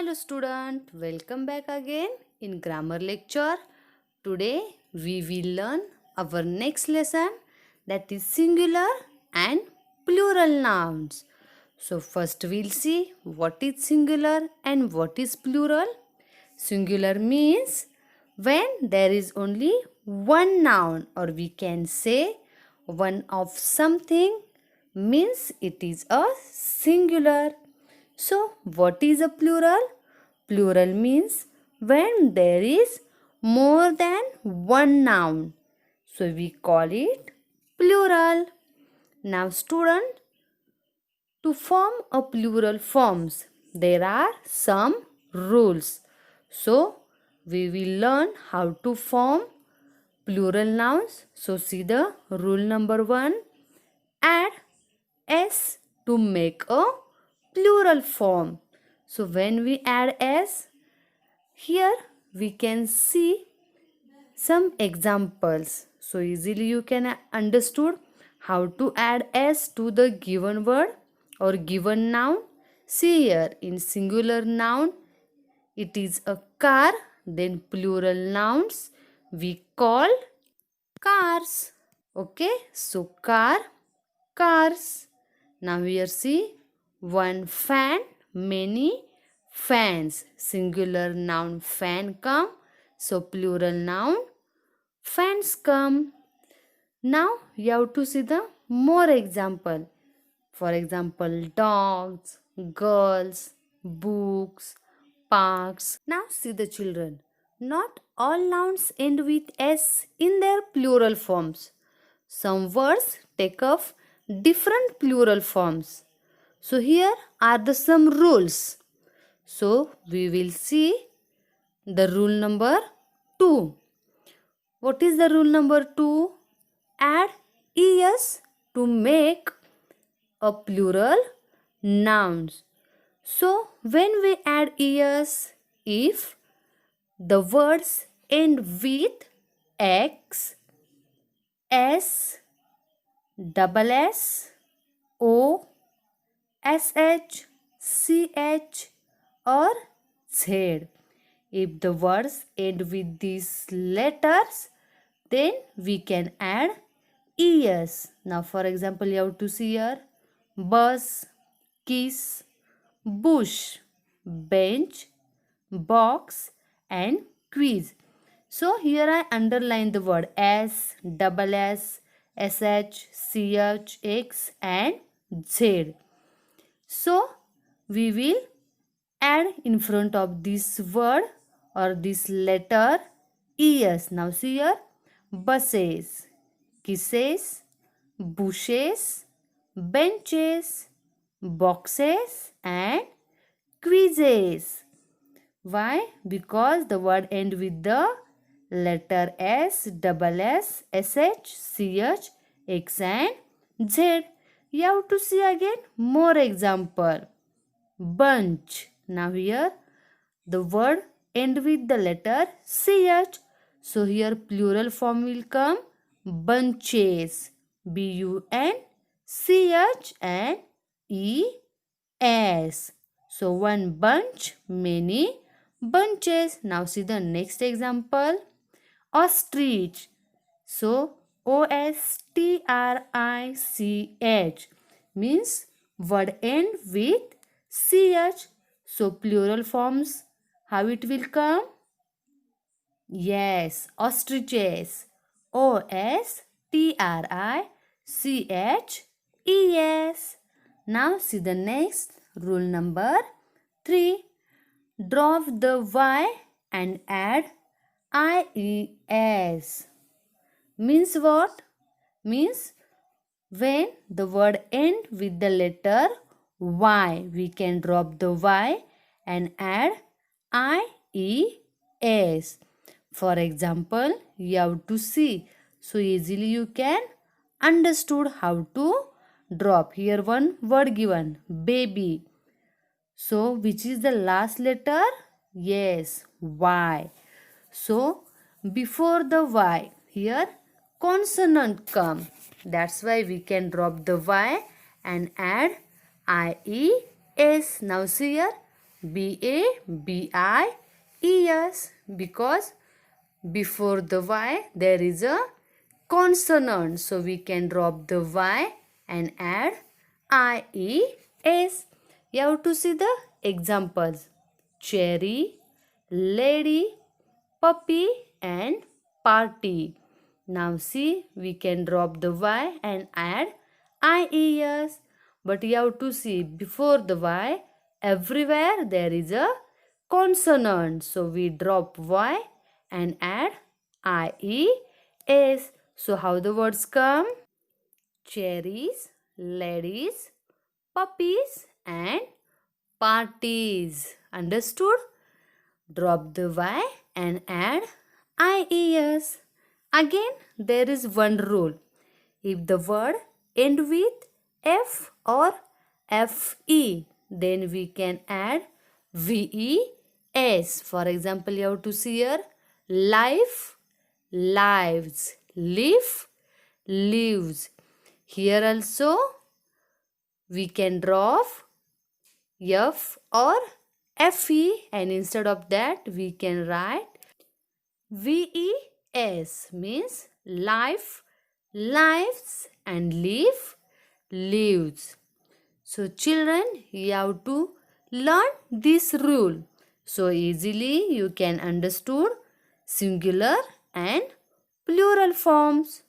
Hello student, welcome back again in grammar lecture. Today we will learn our next lesson, that is singular and plural nouns. So first we'll see what is singular and what is plural. Singular means when there is only one noun, or we can say one of something, means it is a singular. So, what is a plural? Plural means when there is more than one noun. So, we call it plural. Now, student, to form a plural forms, there are some rules. So, we will learn how to form plural nouns. So, see the rule number 1. Add s to make a plural form. So when we add s, here we can see some examples. So easily you can understood how to add s to the given word or given noun. See here, in singular noun it is a car, then plural nouns we call cars. Okay, so car, cars. Now here see, one fan, many fans. Singular noun fan come, so plural noun fans come. Now you have to see the more example. For example, dogs, girls, books, parks. Now see the children. Not all nouns end with s in their plural forms. Some words take up different plural forms. So here are the some rules. So we will see the rule number 2. What is the rule number 2? Add es to make a plural nouns. So when we add es, if the words end with x, s, double s, o, sh, ch or z. If the words end with these letters, then we can add es. Now for example, you have to see here bus, kiss, bush, bench, box and quiz. So here I underline the word s, double s, sh, ch, x and z. So we will add in front of this word or this letter es. Now see here, buses, kisses, bushes, benches, boxes and quizzes. Why? Because the word end with the letter s, double s, sh, ch, x and z. You have to see again more example. Bunch. Now here the word end with the letter ch. So here plural form will come bunches. bunch and es. So one bunch, many bunches. Now see the next example. Ostrich. So ostrich means word end with ch. So plural forms, how it will come? Yes, ostriches. ostriches. Now see the next rule number 3. Drop the y and add ies. Means what? Means when the word end with the letter y, we can drop the y and add ies. For example, you have to see. So easily you can understood how to drop. Here one word given, baby. So which is the last letter? Yes, y. So before the y, here consonant come. That's why we can drop the y and add ies. Now see here, babies, because before the Y there is a consonant. So we can drop the Y and add IES. You have to see the examples. Cherry, lady, puppy and party. Now see, we can drop the Y and add IES. But you have to see, before the Y, everywhere there is a consonant. So we drop Y and add IES. So how the words come? Cherries, ladies, puppies and parties. Understood? Drop the Y and add IES. Again, there is one rule. If the word end with F or FE, then we can add VES. For example, you have to see here life, lives, live, lives. Here also we can drop F or FE, and instead of that we can write VES, means life, lives and live, lives. So children, you have to learn this rule. So easily you can understood singular and plural forms.